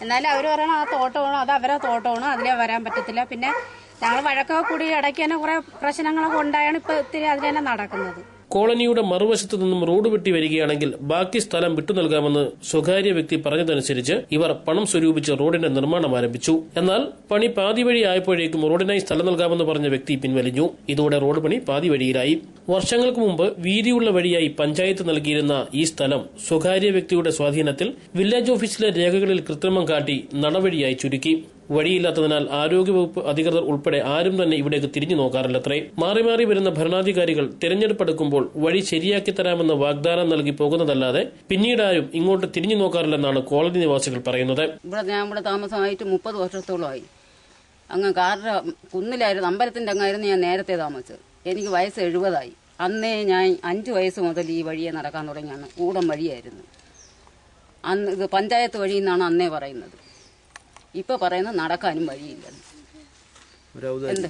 എന്നാലും അവർ പറയണം ആ തോട്ടമാണ്, അത് അവരെ തോട്ടമാണ്, അതിലേ വരാൻ പറ്റത്തില്ല. പിന്നെ ഞങ്ങൾ വഴക്കൊക്കെ കൂടി ഇടയ്ക്ക് തന്നെ കുറേ പ്രശ്നങ്ങളൊക്കെ ഉണ്ടായാണ് ഇപ്പോൾ ഇത്തിരി അതിൽ തന്നെ നടക്കുന്നത്. കോളനിയുടെ മറുവശത്തു നിന്നും റോഡ് വെട്ടി വരികയാണെങ്കിൽ ബാക്കി സ്ഥലം വിട്ടു നൽകാമെന്ന് സ്വകാര്യ വ്യക്തി പറഞ്ഞതനുസരിച്ച് ഇവർ പണം സ്വരൂപിച്ച് റോഡിന്റെ നിർമ്മാണം ആരംഭിച്ചു. എന്നാൽ പണി പാതി വഴി ആയപ്പോഴേക്കും റോഡിനായി സ്ഥലം നൽകാമെന്ന് പറഞ്ഞ വ്യക്തി പിൻവലിഞ്ഞു. ഇതോടെ റോഡ് പണി പാതി വഴിയിലായി. വർഷങ്ങൾക്ക് മുമ്പ് വീതിയുള്ള വഴിയായി പഞ്ചായത്ത് നൽകിയിരുന്ന ഈ സ്ഥലം സ്വകാര്യ വ്യക്തിയുടെ സ്വാധീനത്തിൽ വില്ലേജ് ഓഫീസിലെ രേഖകളിൽ കൃത്രിമം കാട്ടി നടവഴിയായി ചുരുക്കി. വഴിയില്ലാത്തതിനാൽ ആരോഗ്യവകുപ്പ് അധികൃതർ ഉൾപ്പെടെ ആരും തന്നെ ഇവിടേക്ക് തിരിഞ്ഞു നോക്കാറില്ലത്രേ. മാറി മാറി വരുന്ന ഭരണാധികാരികൾ തെരഞ്ഞെടുപ്പെടുക്കുമ്പോൾ വഴി ശരിയാക്കി തരാമെന്ന് വാഗ്ദാനം നൽകി പോകുന്നതല്ലാതെ പിന്നീടാരും ഇങ്ങോട്ട് തിരിഞ്ഞു നോക്കാറില്ലെന്നാണ് കോളനി നിവാസികൾ പറയുന്നത്. ഞാൻ ഇവിടെ താമസമായിട്ട് 30 വർഷത്തോളമായി. അങ്ങ് കാറിന്റെ കുന്നിലായിരുന്നു, അമ്പലത്തിന്റെ അങ്ങായിരുന്നു ഞാൻ നേരത്തെ താമസിച്ചത്. എനിക്ക് വയസ്സ് 70ആയി. അന്നേ ഞാൻ 5 വയസ്സ് മുതൽ ഈ വഴിയെ നടക്കാൻ തുടങ്ങിയാണ്. ഊടം വഴിയായിരുന്നു അന്ന്. ഇത് പഞ്ചായത്ത് വഴി എന്നാണ് അന്നേ പറയുന്നത്. ഇപ്പൊ പറയുന്നത് നടക്കാനും വഴിയില്ലെന്ന്. എന്ത്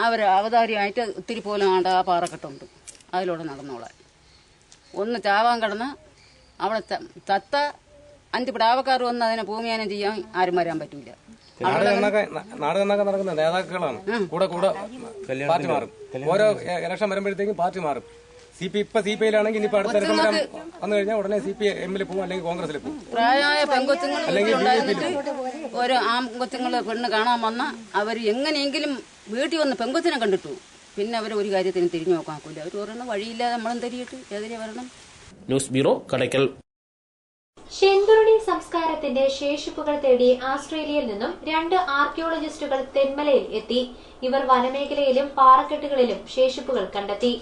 അവർ അവതാരിയായിട്ട് ഒത്തിരി പോലും ആണ്ട് ആ പാറക്കെട്ടുണ്ട്, അതിലൂടെ നടന്നോളാൻ. ഒന്ന് ചാവാൻ കിടന്ന് അവിടെ ചത്ത 5 പിടാവക്കാർ വന്ന് അതിനെ ഭൂമിയാനം ചെയ്യാൻ ആരും വരാൻ പറ്റൂല. നാട് നടക്കുന്ന നേതാക്കളാണ്. കൂടെ കൂടെ പാർട്ടി മാറും. ഓരോ ഇലക്ഷൻ വരുമ്പോഴത്തേക്കും പാർട്ടി മാറും. ഇപ്പൊ CPIയിലാണെങ്കിൽ ഇനിയിപ്പോ അടുത്ത ഇലക്ഷൻ വന്നു കഴിഞ്ഞാൽ ഉടനെ CPIM പോകും, അല്ലെങ്കിൽ കോൺഗ്രസിൽ പോകും. പ്രായമായ പെൺകൊച്ചുങ്ങൾ ഓരോ ആൺകൊച്ചുങ്ങൾ പെണ്ണ് കാണാൻ വന്ന അവർ എങ്ങനെയെങ്കിലും വീട്ടിൽ വന്ന് പെൺകൊച്ചിനെ കണ്ടിട്ടു. പിന്നെ അവർ ഒരു കാര്യത്തിന് തിരിഞ്ഞു നോക്കാക്കൂല. അവർ പറയുന്ന വഴിയില്ലാതെ നമ്മളും തിരിയിട്ട് എതിരെ വരണം. News bureau, Kadakkal. ശെന്തുരുണി സംസ്കാരത്തിന്റെ ശേഷിപ്പുകൾ തേടി ആസ്ട്രേലിയയിൽ നിന്നും 2 ആർക്കിയോളജിസ്റ്റുകൾ തെന്മലയിൽ എത്തി. ഇവർ വനമേഖലയിലും പാറക്കെട്ടുകളിലും ശേഷിപ്പുകൾ കണ്ടെത്തി.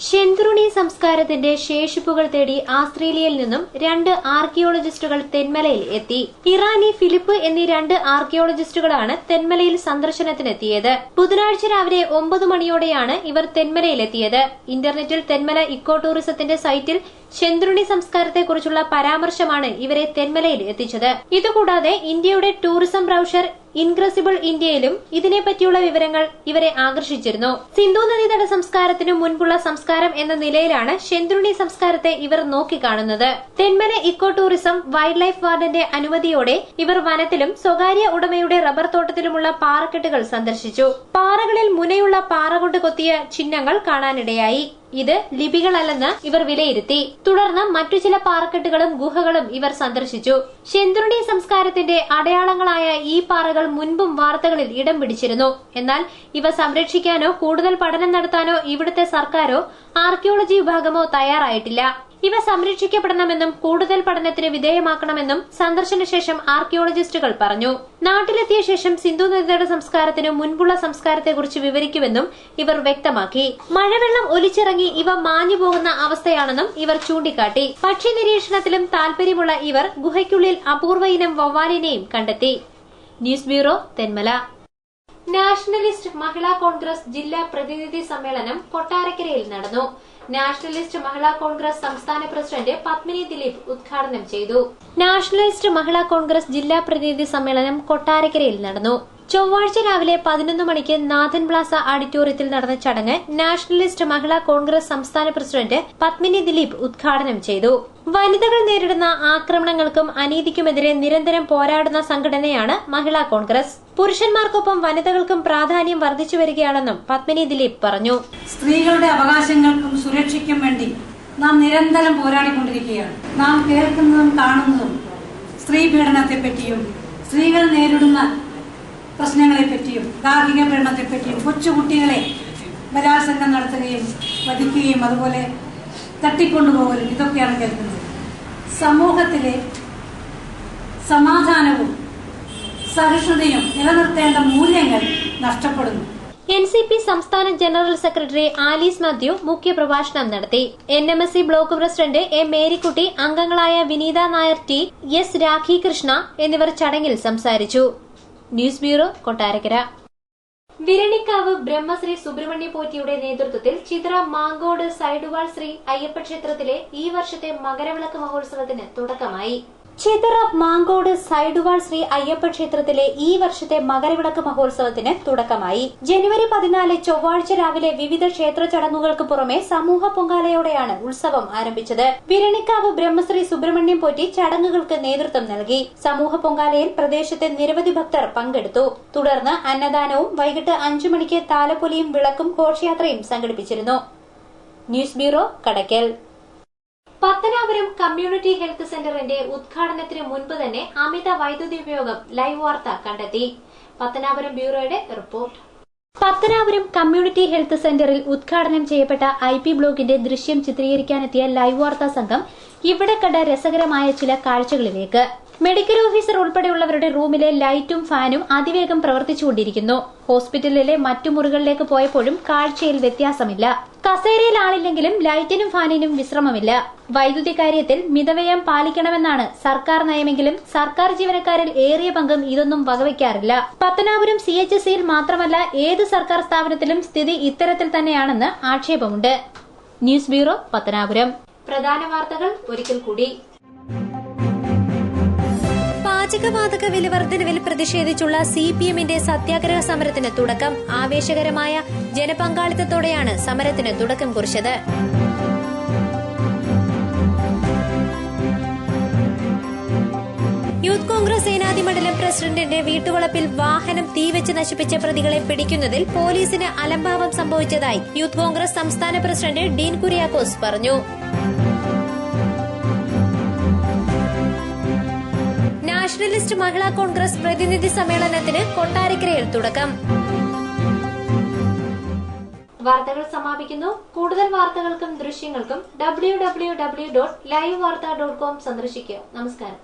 ശെന്തുരുണി സംസ്കാരത്തിന്റെ ശേഷിപ്പുകൾ തേടി ആസ്ട്രേലിയയിൽ നിന്നും 2 ആർക്കിയോളജിസ്റ്റുകൾ തെന്മലയിൽ എത്തി. ഇറാനി ഫിലിപ്പ് എന്നീ 2 ആർക്കിയോളജിസ്റ്റുകളാണ് തെന്മലയിൽ സന്ദർശനത്തിനെത്തിയത്. ബുധനാഴ്ച രാവിലെ 9 മണിയോടെയാണ് ഇവർ തെന്മലയിലെത്തിയത്. ഇന്റർനെറ്റിൽ തെന്മല ഇക്കോ ടൂറിസത്തിന്റെ സൈറ്റിൽ ശെന്തുരുണി സംസ്കാരത്തെക്കുറിച്ചുള്ള പരാമർശമാണ് ഇവരെ തെന്മലയിൽ എത്തിച്ചത്. ഇതുകൂടാതെ ഇന്ത്യയുടെ ടൂറിസം ബ്രൌഷർ ഇൻക്രെസിബിൾ ഇന്ത്യയിലും ഇതിനെപ്പറ്റിയുള്ള വിവരങ്ങൾ ഇവരെ ആകർഷിച്ചിരുന്നു. സിന്ധു നദീതട സംസ്കാരത്തിനു മുൻപുള്ള സംസ്കാരം എന്ന നിലയിലാണ് ശെന്തുരുണി സംസ്കാരത്തെ ഇവർ നോക്കിക്കാണുന്നത്. Thenmala eco tourism wild life വാർഡന്റെ അനുമതിയോടെ ഇവർ വനത്തിലും സ്വകാര്യ ഉടമയുടെ റബ്ബർ തോട്ടത്തിലുമുള്ള പാറക്കെട്ടുകൾ സന്ദർശിച്ചു. പാറകളിൽ മുനയുള്ള പാറ കൊണ്ട് കൊത്തിയ ചിഹ്നങ്ങൾ കാണാനിടയായി. ഇത് ലിപികളല്ലെന്ന് ഇവർ വിലയിരുത്തി. തുടർന്ന് മറ്റു ചില പാറക്കെട്ടുകളും ഗുഹകളും ഇവർ സന്ദർശിച്ചു. ശെന്തുരുണി സംസ്കാരത്തിന്റെ അടയാളങ്ങളായ ഈ പാറകൾ മുൻപും വാർത്തകളിൽ ഇടം പിടിച്ചിരുന്നു. എന്നാൽ ഇവ സംരക്ഷിക്കാനോ കൂടുതൽ പഠനം നടത്താനോ ഇവിടുത്തെ സർക്കാരോ ആർക്കിയോളജി വിഭാഗമോ തയ്യാറായിട്ടില്ല. ഇവ സംരക്ഷിക്കപ്പെടണമെന്നും കൂടുതൽ പഠനത്തിന് വിധേയമാക്കണമെന്നും സന്ദർശനശേഷം ആർക്കിയോളജിസ്റ്റുകൾ പറഞ്ഞു. നാട്ടിലെത്തിയ ശേഷം സിന്ധു നദീതട സംസ്കാരത്തിനു മുൻപുള്ള സംസ്കാരത്തെക്കുറിച്ച് വിവരിക്കുമെന്നും ഇവർ വ്യക്തമാക്കി. മഴവെള്ളം ഒലിച്ചിറങ്ങി ഇവ മാഞ്ഞു പോകുന്ന അവസ്ഥയാണെന്നും ഇവർ ചൂണ്ടിക്കാട്ടി. പക്ഷി നിരീക്ഷണത്തിലും താൽപര്യമുള്ള ഇവർ ഗുഹയ്ക്കുള്ളിൽ അപൂർവ ഇനം വവ്വാലിനെയും കണ്ടെത്തി. News bureau, Thenmala. നാഷണലിസ്റ്റ് മഹിളാ കോൺഗ്രസ് ജില്ലാ പ്രതിനിധി സമ്മേളനം കൊട്ടാരക്കരയിൽ നടന്നു. നാഷണലിസ്റ്റ് മഹിളാ കോൺഗ്രസ് സംസ്ഥാന പ്രസിഡന്റ് പത്മിനി ദിലീപ് ഉദ്ഘാടനം ചെയ്തു. നാഷണലിസ്റ്റ് മഹിളാ കോൺഗ്രസ് ജില്ലാ പ്രതിനിധി സമ്മേളനം കൊട്ടാരക്കരയിൽ നടന്നു. ചൊവ്വാഴ്ച രാവിലെ 11 മണിക്ക് നാഥൻ പ്ലാസ ഓഡിറ്റോറിയത്തിൽ നടന്ന ചടങ്ങ് നാഷണലിസ്റ്റ് മഹിളാ കോൺഗ്രസ് സംസ്ഥാന പ്രസിഡന്റ് പത്മിനി ദിലീപ് ഉദ്ഘാടനം ചെയ്തു. വനിതകൾ നേരിടുന്ന ആക്രമണങ്ങൾക്കും അനീതിക്കുമെതിരെ നിരന്തരം പോരാടുന്ന സംഘടനയാണ് മഹിളാ കോൺഗ്രസ്. പുരുഷന്മാർക്കൊപ്പം വനിതകൾക്കും പ്രാധാന്യം വർദ്ധിച്ചു വരികയാണെന്നും പത്മിനി ദിലീപ് പറഞ്ഞു. സ്ത്രീകളുടെ അവകാശങ്ങൾക്കും സുരക്ഷയ്ക്കും വേണ്ടി നാം നിരന്തരം പോരാടിക്കൊണ്ടിരിക്കുകയാണ്. നാം കേൾക്കുന്നതും കാണുന്നതും സ്ത്രീ പീഡനത്തെപ്പറ്റിയും സ്ത്രീകൾ നേരിടുന്ന പ്രശ്നങ്ങളെപ്പറ്റിയും ഗാർഹിക പീഡനത്തെപ്പറ്റിയും കൊച്ചുകുട്ടികളെ ബലാത്സംഗം നടത്തുകയും വധിക്കുകയും അതുപോലെ തട്ടിക്കൊണ്ടുപോകലും ഇതൊക്കെയാണ് കേൾക്കുന്നത്. സമൂഹത്തിലെ സമാധാനവും സഹിഷ്ണുതയും നിലനിർത്തേണ്ട മൂല്യങ്ങൾ നഷ്ടപ്പെടുന്നു. NCP സംസ്ഥാന ജനറൽ സെക്രട്ടറി ആലീസ് മാത്യു മുഖ്യപ്രഭാഷണം നടത്തി. NMSC block president A Merykutty, അംഗങ്ങളായ വിനീത നായർ, ടി എസ് രാഖി കൃഷ്ണ എന്നിവർ ചടങ്ങിൽ സംസാരിച്ചു. News bureau, Kottarakkara. വിരണിക്കാവ് ബ്രഹ്മശ്രീ സുബ്രഹ്മണ്യ പോറ്റിയുടെ നേതൃത്വത്തിൽ ചിത്ര മാങ്കോട് സൈഡുവാൾ ശ്രീ അയ്യപ്പക്ഷേത്രത്തിലെ ഈ വർഷത്തെ മകരവിളക്ക് മഹോത്സവത്തിന് തുടക്കമായി. ചിതറ മാങ്കോട് സൈഡുവാൾ ശ്രീ അയ്യപ്പ ക്ഷേത്രത്തിലെ ഈ വർഷത്തെ മകരവിളക്ക് മഹോത്സവത്തിന് തുടക്കമായി. ജനുവരി 14 ചൊവ്വാഴ്ച രാവിലെ വിവിധ ക്ഷേത്ര ചടങ്ങുകൾക്ക് പുറമെ സമൂഹ പൊങ്കാലയോടെയാണ് ഉത്സവം ആരംഭിച്ചത്. വിരണിക്കാവ് ബ്രഹ്മശ്രീ സുബ്രഹ്മണ്യം പോറ്റി ചടങ്ങുകൾക്ക് നേതൃത്വം നൽകി. സമൂഹ പൊങ്കാലയിൽ പ്രദേശത്തെ നിരവധി ഭക്തർ പങ്കെടുത്തു. തുടർന്ന് അന്നദാനവും വൈകിട്ട് 5 മണിക്ക് താലപ്പൊലിയും വിളക്കും ഘോഷയാത്രയും സംഘടിപ്പിച്ചിരുന്നു. News bureau, Kadakkal. Pathanapuram community health സെന്ററിന്റെ ഉദ്ഘാടനത്തിന് മുൻപ് തന്നെ അമിത വൈദ്യുതി ഉപയോഗം ലൈവ് വാർത്ത കണ്ടെത്തി. പത്തനാപുരം ബ്യൂറോയുടെ റിപ്പോർട്ട്. പത്തനാപുരം കമ്മ്യൂണിറ്റി ഹെൽത്ത് സെന്ററിൽ ഉദ്ഘാടനം ചെയ്യപ്പെട്ട IP ബ്ലോക്കിന്റെ ദൃശ്യം ചിത്രീകരിക്കാനെത്തിയ ലൈവ് വാർത്താ സംഘം ഇവിടെ കണ്ട രസകരമായ ചില കാഴ്ചകളിലേക്ക്. മെഡിക്കൽ ഓഫീസർ ഉൾപ്പെടെയുള്ളവരുടെ റൂമിലെ ലൈറ്റും ഫാനും അതിവേഗം പ്രവർത്തിച്ചുകൊണ്ടിരിക്കുന്നു. ഹോസ്പിറ്റലിലെ മറ്റു മുറികളിലേക്ക് പോയപ്പോഴും കാഴ്ചയിൽ വ്യത്യാസമില്ല. കസേരയിൽ ആളില്ലെങ്കിലും ലൈറ്റിനും ഫാനിനും വിശ്രമമില്ല. വൈദ്യുതി കാര്യത്തിൽ മിതവ്യയം പാലിക്കണമെന്നാണ് സർക്കാർ നയമെങ്കിലും സർക്കാർ ജീവനക്കാരിൽ ഏറിയ പങ്കും ഇതൊന്നും വകവയ്ക്കാറില്ല. പത്തനാപുരം CHSയിൽ മാത്രമല്ല ഏത് സർക്കാർ സ്ഥാപനത്തിലും സ്ഥിതി ഇത്തരത്തിൽ തന്നെയാണെന്ന് ആക്ഷേപമുണ്ട്. News bureau, Pathanapuram. പ്രധാന വാർത്തകൾ ഒരിക്കൽ കൂടി. പാചകവാതക വിലവർദ്ധനവിൽ പ്രതിഷേധിച്ചുള്ള CPMന്റെ സത്യാഗ്രഹ സമരത്തിന് തുടക്കം. ആവേശകരമായ ജനപങ്കാളിത്തത്തോടെയാണ് സമരത്തിന് തുടക്കം കുറിച്ചത്. യൂത്ത് കോൺഗ്രസ് സേനാധി മണ്ഡലം പ്രസിഡന്റിന്റെ വീട്ടുവളപ്പിൽ വാഹനം തീവെച്ച് നശിപ്പിച്ച പ്രതികളെ പിടിക്കുന്നതിൽ പോലീസിന് അലംഭാവം സംഭവിച്ചതായി യൂത്ത് കോൺഗ്രസ് സംസ്ഥാന പ്രസിഡന്റ് ഡീൻ കുര്യാക്കോസ് പറഞ്ഞു. നാഷണലിസ്റ്റ് മഹിളാ കോൺഗ്രസ് പ്രതിനിധി സമ്മേളനത്തിന് കൊട്ടാരക്കരയിൽ തുടക്കം. വാർത്തകൾ സമാപിക്കുന്നു. കൂടുതൽ വാർത്തകൾക്കും ദൃശ്യങ്ങൾക്കും www.livevarta.com സന്ദർശിക്കുക. നമസ്കാരം.